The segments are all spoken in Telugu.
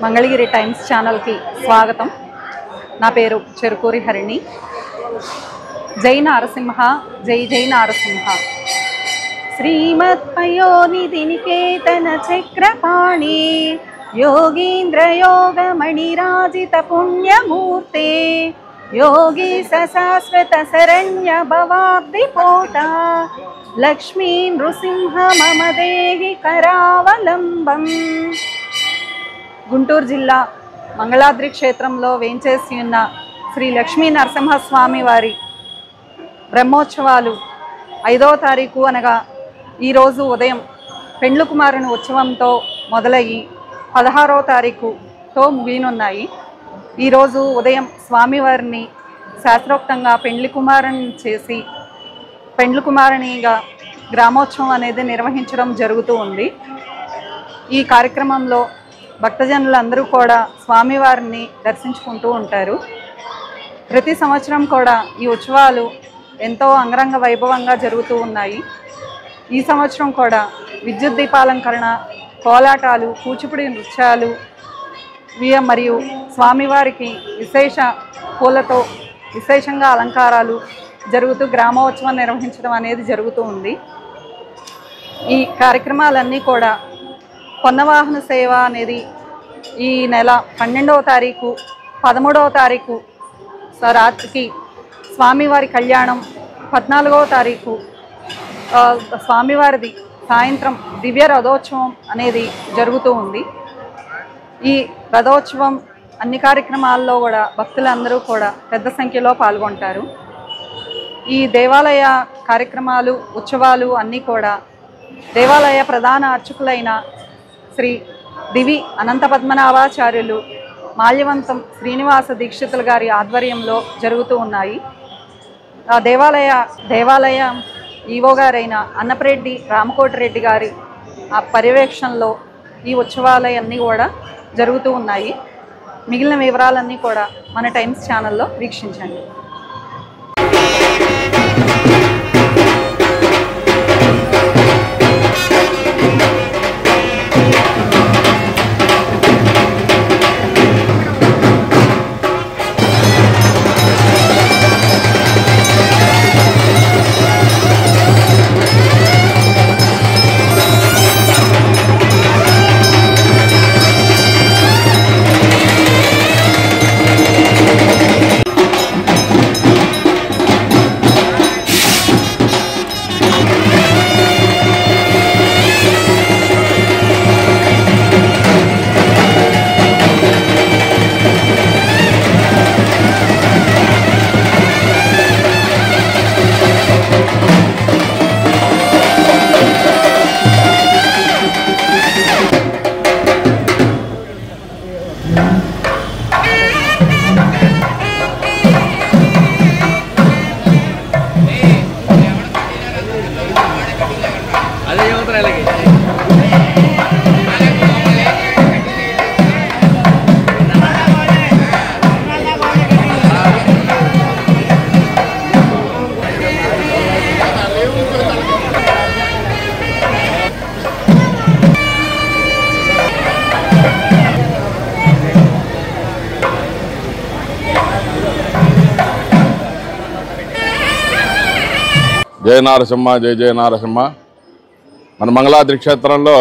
మంగళగిరి టైమ్స్ ఛానల్కి స్వాగతం. నా పేరు చెరుకూరి హరిణి. జై నారసింహ, జై జై నారసింహ. శ్రీమత్పయోనిధి నికేతన చక్రపాణి యోగీంద్ర యోగమణిరాజిత పుణ్యమూర్తే యోగి శాశ్వత శరణ్య భవాబ్దిపోత లక్ష్మీ నృసింహ మమ దేహి కరావలంబం. గుంటూరు జిల్లా మంగళాద్రి క్షేత్రంలో వేంచేసి ఉన్న శ్రీ లక్ష్మీ నరసింహస్వామి వారి బ్రహ్మోత్సవాలు 5వ తారీఖు అనగా ఈరోజు ఉదయం పెండ్లు కుమారుని ఉత్సవంతో మొదలయ్యి 16వ తారీఖుతో ముగినున్నాయి. ఈరోజు ఉదయం స్వామివారిని శాస్త్రోక్తంగా పెండ్లి కుమారుని చేసి పెండ్లి కుమారునిగా గ్రామోత్సవం అనేది నిర్వహించడం జరుగుతూ ఉంది. ఈ కార్యక్రమంలో భక్తజనులందరూ కూడా స్వామివారిని దర్శించుకుంటూ ఉంటారు. ప్రతి సంవత్సరం కూడా ఈ ఉత్సవాలు ఎంతో అంగరంగ వైభవంగా జరుగుతూ ఉన్నాయి. ఈ సంవత్సరం కూడా విద్యుత్ దీపాలంకరణ, కోలాటాలు, కూచిపూడి నృత్యాలు మరియు స్వామివారికి విశేష పూలతో విశేషంగా అలంకారాలు జరుగుతూ గ్రామోత్సవం నిర్వహించడం అనేది జరుగుతూ ఉంది. ఈ కార్యక్రమాలన్నీ కూడా పొన్నవాహన సేవ అనేది ఈ నెల 12వ తారీఖు, 13వ తారీఖు రాత్రికి స్వామివారి కళ్యాణం, 14వ తారీఖు స్వామివారిది సాయంత్రం దివ్య రథోత్సవం అనేది జరుగుతూ ఉంది. ఈ రథోత్సవం అన్ని కార్యక్రమాల్లో కూడా భక్తులందరూ కూడా పెద్ద సంఖ్యలో పాల్గొంటారు. ఈ దేవాలయ కార్యక్రమాలు, ఉత్సవాలు అన్నీ కూడా దేవాలయ ప్రధాన అర్చకులైన శ్రీ దివి అనంత పద్మనాభాచార్యులు మాల్యవంతం శ్రీనివాస దీక్షితుల గారి ఆధ్వర్యంలో జరుగుతూ ఉన్నాయి. ఆ దేవాలయ ఈవో గారైన అన్నపరెడ్డి రామకోటిరెడ్డి గారి ఆ పర్యవేక్షణలో ఈ ఉత్సవాలన్నీ కూడా జరుగుతూ ఉన్నాయి. మిగిలిన వివరాలన్నీ కూడా మన టైమ్స్ ఛానల్లో వీక్షించండి. జయ నారసింహ, జయ జయ నారసింహ. మన మంగళాద్రి క్షేత్రంలో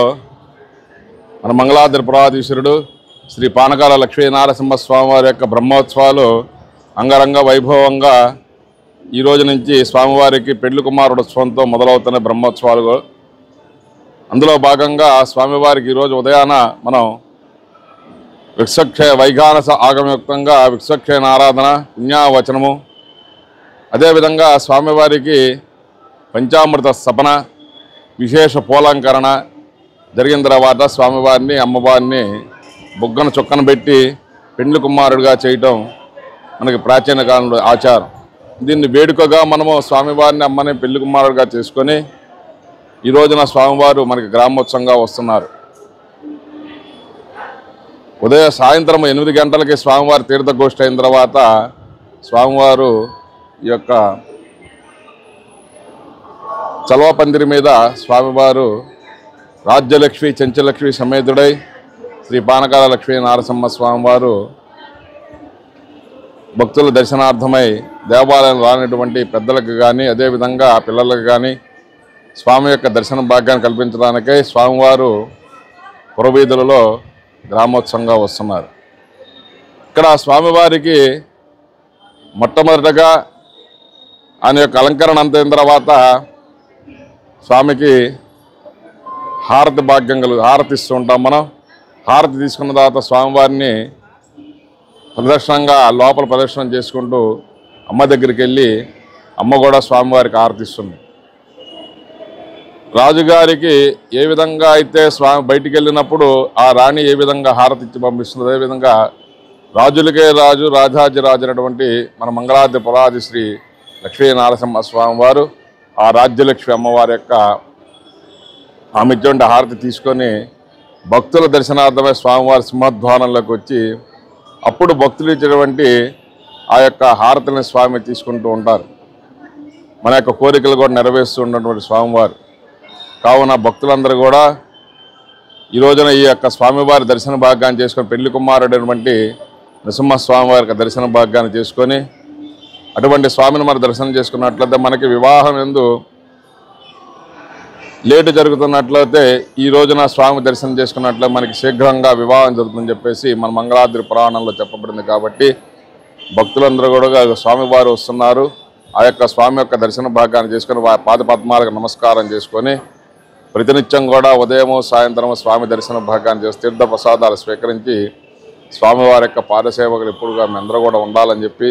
మన మంగళాద్రి పురాధీశ్వరుడు శ్రీ పానకాల లక్ష్మీ నారసింహస్వామి వారి యొక్క బ్రహ్మోత్సవాలు అంగరంగ వైభవంగా ఈ రోజు నుంచి స్వామివారికి పెండ్లి కుమారుడు ఉత్సవంతో మొదలవుతున్న బ్రహ్మోత్సవాలు. అందులో భాగంగా స్వామివారికి ఈరోజు ఉదయాన మనం వైఖానస ఆగమయుక్తంగా విశ్వక్షేణ ఆరాధన, పుణ్యావచనము, అదేవిధంగా స్వామివారికి పంచామృత స్థపన, విశేష పూలంకరణ జరిగిన తర్వాత స్వామివారిని, అమ్మవారిని బొగ్గన చుక్కన పెట్టి పెండ్లి కుమారుడిగా చేయటం మనకి ప్రాచీన కాలంలో ఆచారం. దీన్ని వేడుకగా మనము స్వామివారిని, అమ్మని పెళ్లి కుమారుడిగా చేసుకొని ఈ రోజున స్వామివారు మనకి గ్రామోత్సవంగా వస్తున్నారు. సాయంత్రం 8 గంటలకి స్వామివారి తీర్థగోష్ఠి అయిన తర్వాత స్వామివారు ఈ యొక్క చలవ పందిరి మీద స్వామివారు రాజ్యలక్ష్మి చెంచలక్ష్మి సమేతుడై శ్రీ పానకాల లక్ష్మీ నారసింహ స్వామివారు భక్తుల దర్శనార్థమై దేవాలయం రానటువంటి పెద్దలకు కానీ అదేవిధంగా పిల్లలకు కానీ స్వామి యొక్క దర్శన భాగ్యాన్ని కల్పించడానికై స్వామివారు పురవీధులలో గ్రామోత్సవంగా వస్తున్నారు. ఇక్కడ స్వామివారికి మొట్టమొదటగా ఆయన యొక్క అలంకరణ అంతైన తర్వాత స్వామికి హారతి భాగ్యం హారతి ఇస్తూ ఉంటాం. మనం హారతి తీసుకున్న తర్వాత స్వామివారిని ప్రదర్శనంగా లోపల ప్రదర్శనం చేసుకుంటూ అమ్మ దగ్గరికి వెళ్ళి అమ్మ కూడా స్వామివారికి హారతి ఇస్తుంది. రాజుగారికి ఏ విధంగా అయితే స్వామి బయటికి వెళ్ళినప్పుడు ఆ రాణి ఏ విధంగా హారతి ఇచ్చి పంపిస్తుంది, అదేవిధంగా రాజులకే రాజు రాజాజిరాజు అనేటువంటి మన మంగళాద్రి పురాది శ్రీ లక్ష్మీ నారసింహ స్వామివారు ఆ రాజ్యలక్ష్మి అమ్మవారి యొక్క ఆమె ఇటువంటి హారతి తీసుకొని భక్తుల దర్శనార్థమై స్వామివారి సింహద్వారంలోకి వచ్చి అప్పుడు భక్తులు ఇచ్చినటువంటి ఆ యొక్క హారతిని స్వామి తీసుకుంటూ ఉంటారు. మన యొక్క కోరికలు కూడా నెరవేరుస్తూ ఉన్నటువంటి స్వామివారు. కావున భక్తులందరూ కూడా ఈ రోజున ఈ యొక్క స్వామివారి దర్శన భాగ్యాన్ని చేసుకొని పెళ్లి కుమారుడైనటువంటి నరసింహస్వామివారి యొక్క దర్శన భాగ్యాన్ని చేసుకొని అటువంటి స్వామిని మనం దర్శనం చేసుకున్నట్లయితే మనకి వివాహం ఎందు లేటు జరుగుతున్నట్లయితే ఈ రోజున స్వామి దర్శనం చేసుకున్నట్లయితే మనకి శీఘ్రంగా వివాహం జరుగుతుందని చెప్పేసి మన మంగళాద్రి పురాణంలో చెప్పబడింది. కాబట్టి భక్తులందరూ కూడా స్వామివారు వస్తున్నారు. ఆ యొక్క స్వామి యొక్క దర్శన భాగ్యాన్ని చేసుకొని పాదపద్మాలకు నమస్కారం చేసుకొని ప్రతినిత్యం కూడా ఉదయము సాయంత్రము స్వామి దర్శన భాగ్యాన్ని చేసి తీర్థ ప్రసాదాలు స్వీకరించి స్వామివారి యొక్క పాదసేవకులు ఎప్పుడుగా మీ అందరూ కూడా ఉండాలని చెప్పి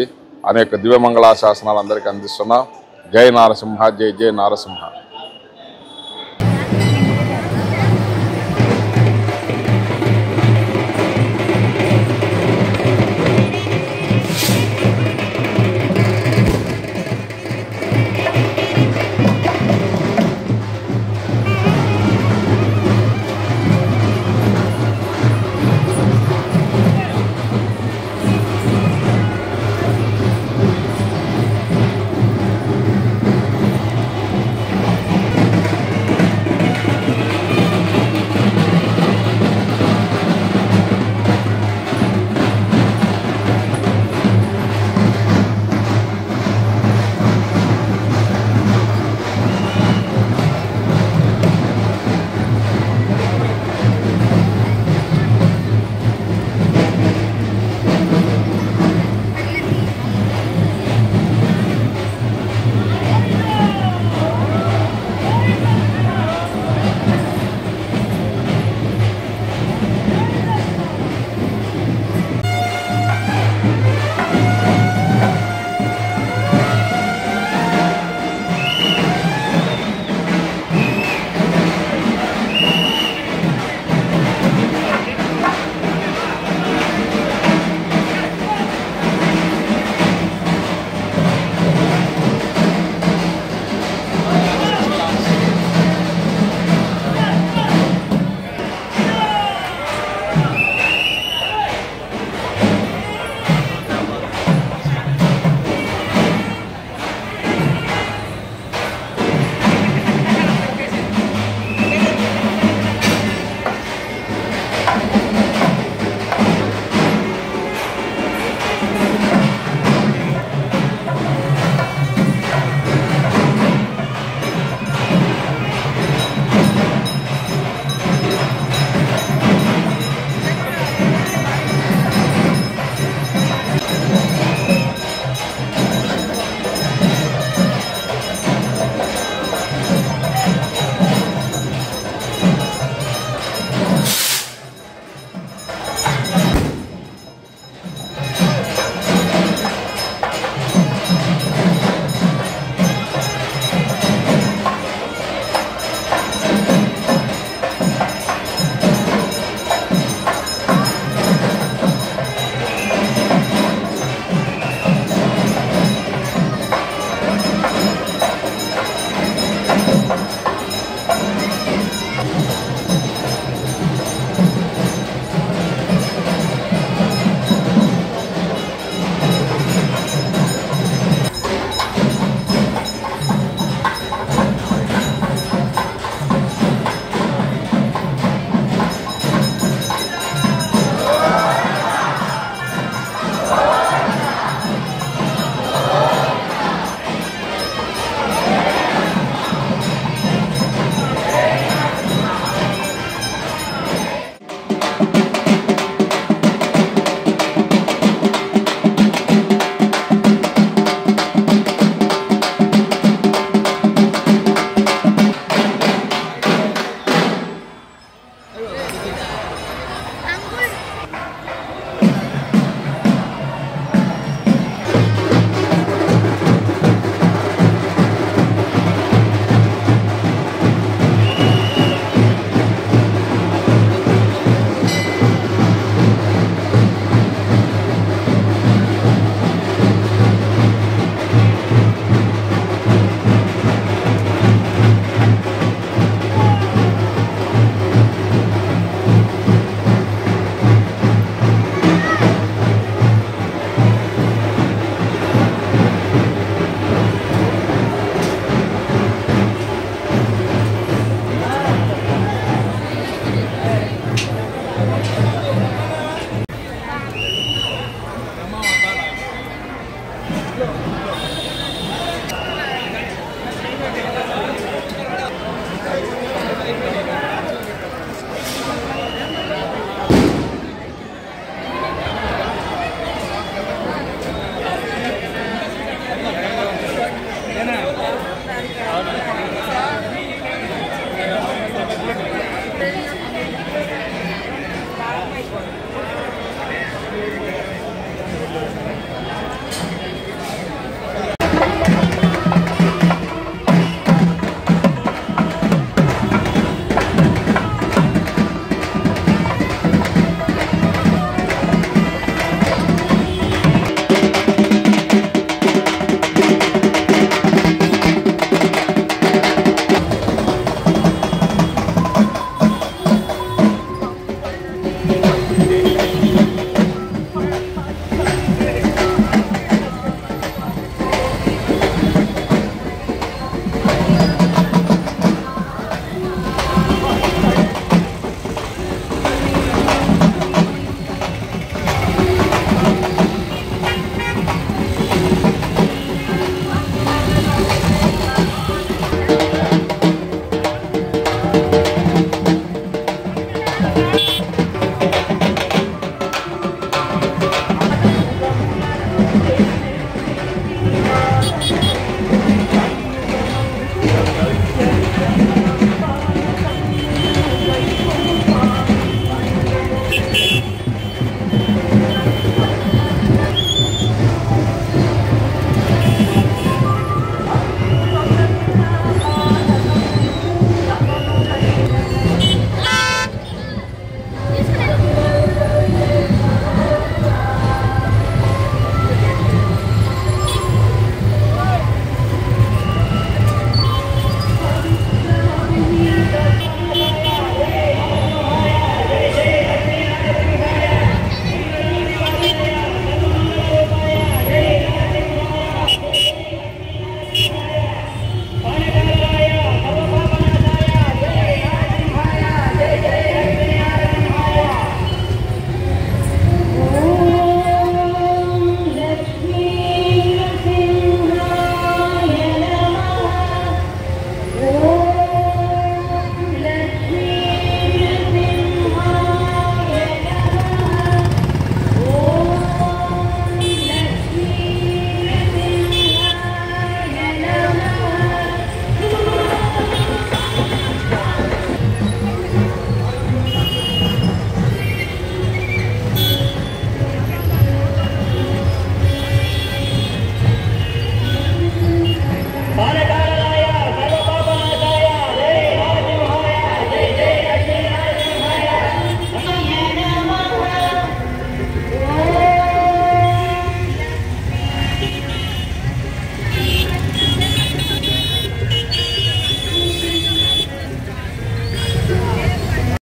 అనేక దివ్యమంగళాశాసనాలు అందరికీ అందిస్తున్నాం. జై నారసింహ, జై జై నారసింహ.